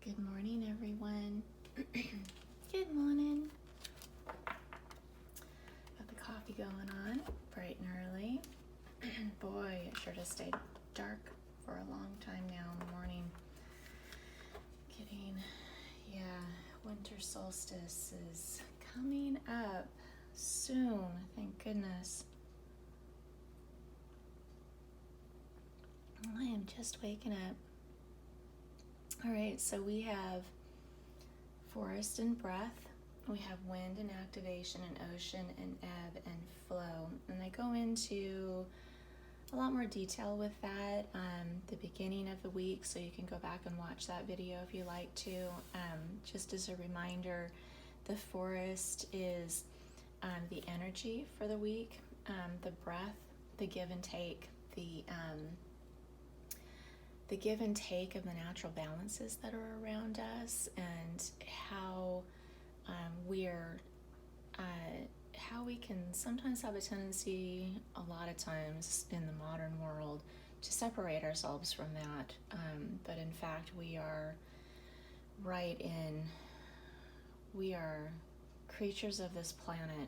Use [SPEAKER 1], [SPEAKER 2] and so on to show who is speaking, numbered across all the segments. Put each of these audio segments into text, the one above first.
[SPEAKER 1] Good morning, everyone. Good morning. Got the coffee going on bright and early. Boy, it sure does stay dark for a long time now in the morning. Winter solstice is coming up soon, thank goodness. I am just waking up. All right, so we have forest and breath, we have wind and activation and ocean and ebb and flow. And I go into a lot more detail with that the beginning of the week, so you can go back and watch that video if you like to. Just as a reminder, the forest is the energy for the week, the breath, the give and take, the give and take of the natural balances that are around us, and how how we can sometimes have a tendency, a lot of times in the modern world, to separate ourselves from that. But in fact, we are creatures of this planet,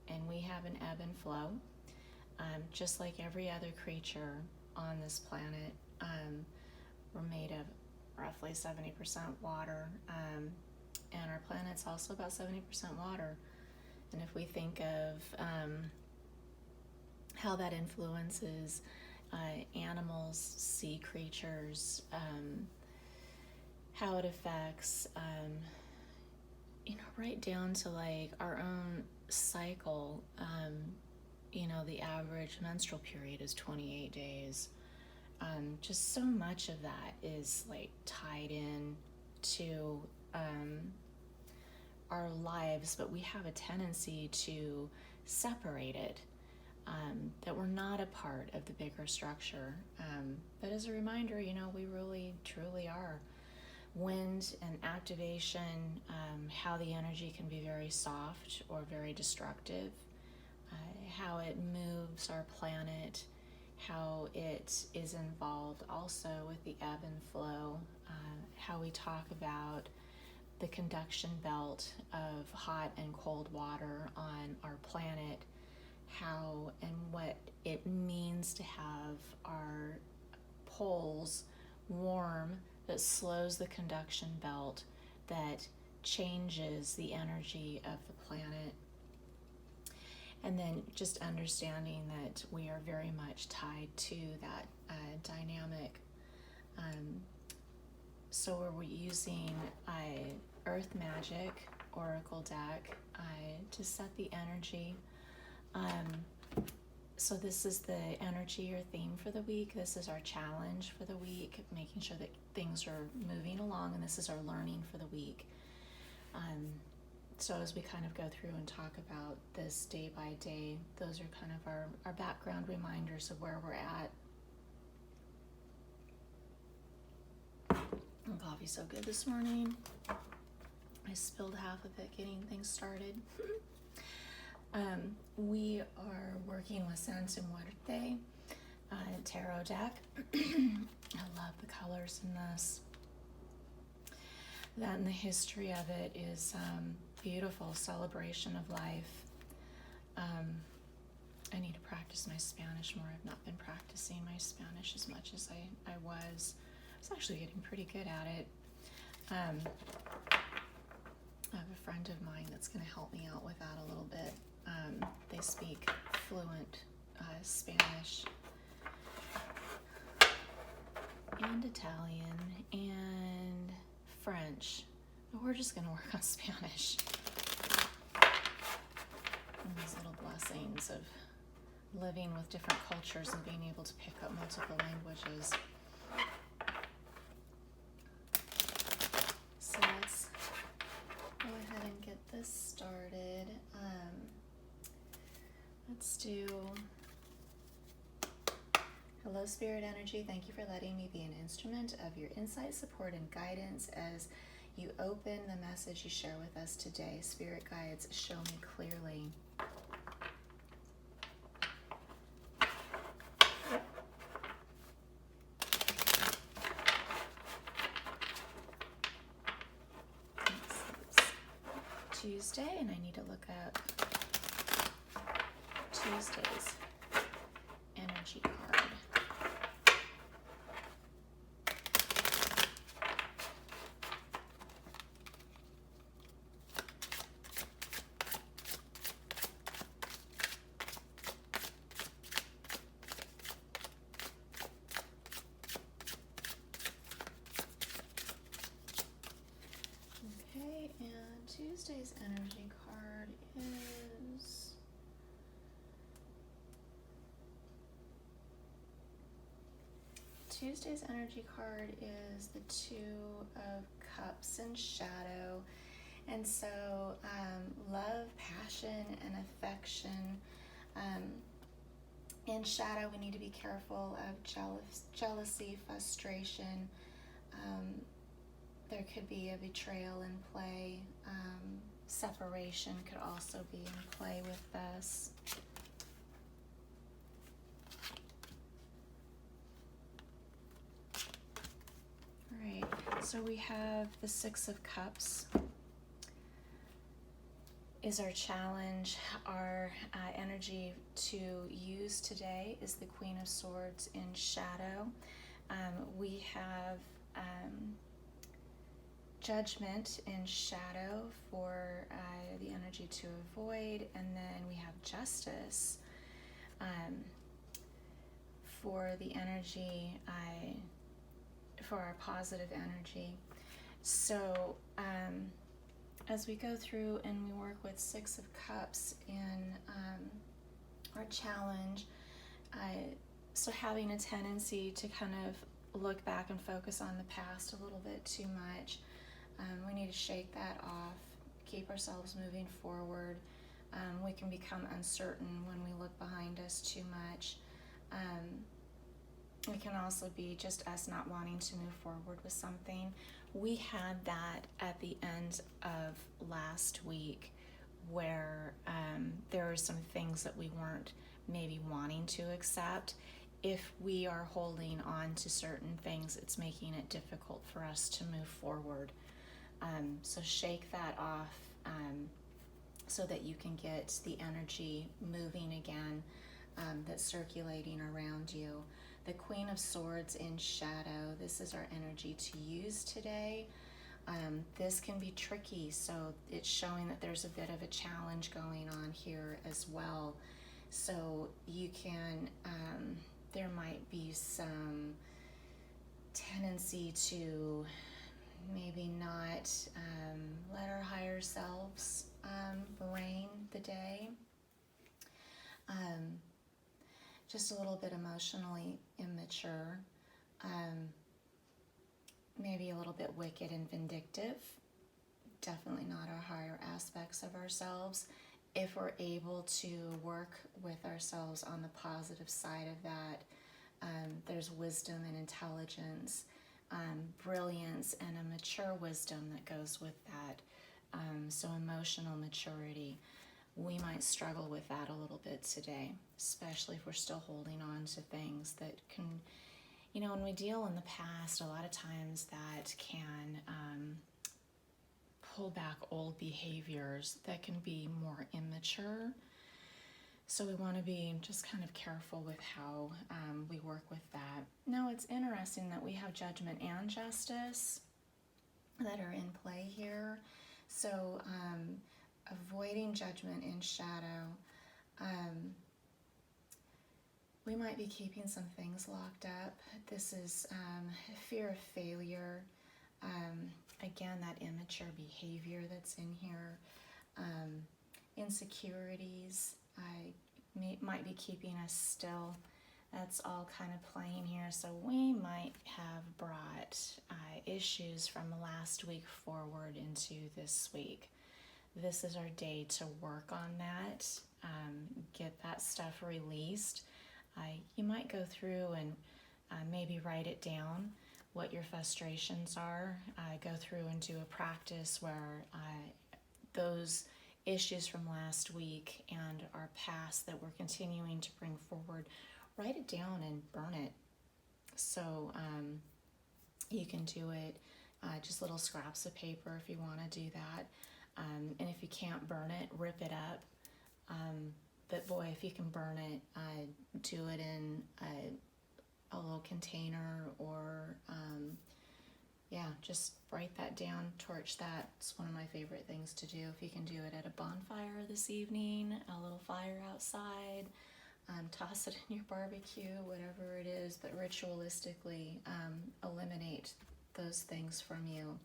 [SPEAKER 1] and we have an ebb and flow, just like every other creature on this planet. We're made of roughly 70% water, and our planet's also about 70% water. And if we think of how that influences animals, sea creatures, how it affects, right down to like our own cycle. The average menstrual period is 28 days. Just so much of that is like tied in to our lives, but we have a tendency to separate it, that we're not a part of the bigger structure. But as a reminder, we really truly are. Wind and activation, how the energy can be very soft or very destructive, how it moves our planet, how it is involved also with the ebb and flow, how we talk about the conduction belt of hot and cold water on our planet, how and what it means to have our poles warm, that slows the conduction belt, that changes the energy of the planet. And then just understanding that we are very much tied to that dynamic. So we're using Earth Magic Oracle deck to set the energy. So this is the energy or theme for the week. This is our challenge for the week, making sure that things are moving along, and this is our learning for the week. So as we kind of go through and talk about this day by day, those are kind of our background reminders of where we're at. And coffee's so good this morning. I spilled half of it getting things started. We are working with Santa Muerte tarot deck. I love the colors in this. That and the history of it is beautiful celebration of life. I need to practice my Spanish more. I've not been practicing my Spanish as much as I was. I was actually getting pretty good at it. I have a friend of mine that's going to help me out with that a little bit. They speak fluent Spanish and Italian and French. But we're just going to work on Spanish. And these little blessings of living with different cultures and being able to pick up multiple languages. So let's go ahead and get this started. Let's do hello, Spirit Energy. Thank you for letting me be an instrument of your insight, support, and guidance as you open the message you share with us today. Spirit guides, show me clearly. Tuesday, and I need to look up Tuesday's energy card. Okay, and Tuesday's energy card is the Two of Cups in shadow. And so love, passion, and affection. In shadow, we need to be careful of jealousy, frustration. There could be a betrayal in play. Separation could also be in play with this. All right, so we have the Six of Cups is our challenge. Our energy to use today is the Queen of Swords in shadow. We have Judgment in shadow for the energy to avoid, and then we have Justice for the energy, for our positive energy. So as we go through and we work with Six of Cups in our challenge, so having a tendency to kind of look back and focus on the past a little bit too much, we need to shake that off, keep ourselves moving forward. We can become uncertain when we look behind us too much. It can also be just us not wanting to move forward with something. We had that at the end of last week where there were some things that we weren't maybe wanting to accept. If we are holding on to certain things, it's making it difficult for us to move forward. So shake that off so that you can get the energy moving again that's circulating around you. The Queen of Swords in shadow, this is our energy to use today. This can be tricky, so it's showing that there's a bit of a challenge going on here as well. So you can, there might be some tendency to maybe not let our higher selves reign the day. Just a little bit emotionally immature, maybe a little bit wicked and vindictive. Definitely not our higher aspects of ourselves. If we're able to work with ourselves on the positive side of that, there's wisdom and intelligence, brilliance, and a mature wisdom that goes with that. So emotional maturity. We might struggle with that a little bit today, especially if we're still holding on to things that can, when we deal in the past, a lot of times that can pull back old behaviors that can be more immature. So we want to be just kind of careful with how we work with that. Now, it's interesting that we have Judgment and Justice that are in play here. So avoiding Judgment in shadow, we might be keeping some things locked up. This is fear of failure. Again, that immature behavior that's in here. Insecurities might be keeping us still. That's all kind of playing here. So we might have brought issues from last week forward into this week. This is our day to work on that, get that stuff released. You might go through and maybe write it down, what your frustrations are. Go through and do a practice where those issues from last week and our past that we're continuing to bring forward, write it down and burn it. So you can do it just little scraps of paper if you want to do that. And if you can't burn it, rip it up. But boy, if you can burn it, do it in a little container, or just write that down, torch that. It's one of my favorite things to do. If you can do it at a bonfire this evening, a little fire outside, toss it in your barbecue, whatever it is, but ritualistically eliminate those things from you,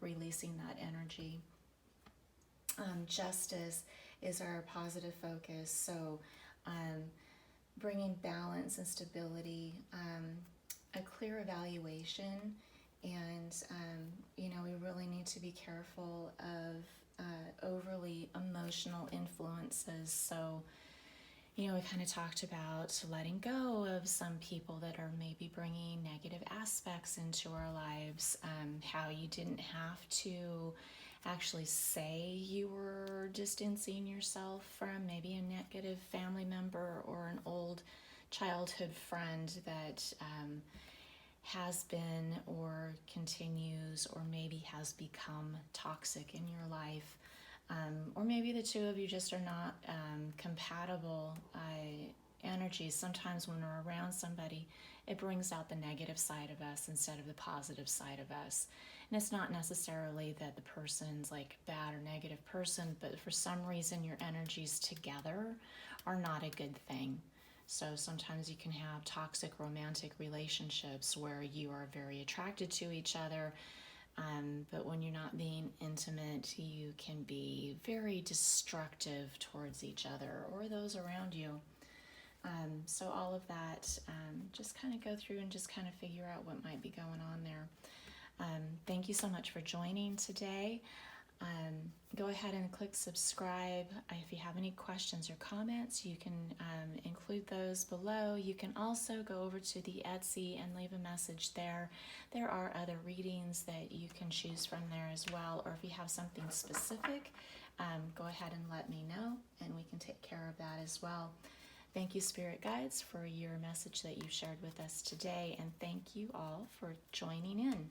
[SPEAKER 1] releasing that energy. Justice is our positive focus, so bringing balance and stability, a clear evaluation, and we really need to be careful of overly emotional influences. So we kind of talked about letting go of some people that are maybe bringing negative aspects into our lives, how you didn't have to actually say you were distancing yourself from maybe a negative family member or an old childhood friend that has been or continues or maybe has become toxic in your life. Or maybe the two of you just are not compatible energies. Sometimes when we're around somebody, it brings out the negative side of us instead of the positive side of us. And it's not necessarily that the person's like bad or negative person, but for some reason your energies together are not a good thing. So sometimes you can have toxic romantic relationships where you are very attracted to each other, but when you're not being intimate, you can be very destructive towards each other or those around you. So all of that, just kind of go through and just kind of figure out what might be going on there. Thank you so much for joining today. Go ahead and click subscribe. If you have any questions or comments, you can include those below. You can also go over to the Etsy and leave a message there. There are other readings that you can choose from there as well, or if you have something specific, go ahead and let me know, and we can take care of that as well. Thank you, Spirit Guides, for your message that you shared with us today, and thank you all for joining in.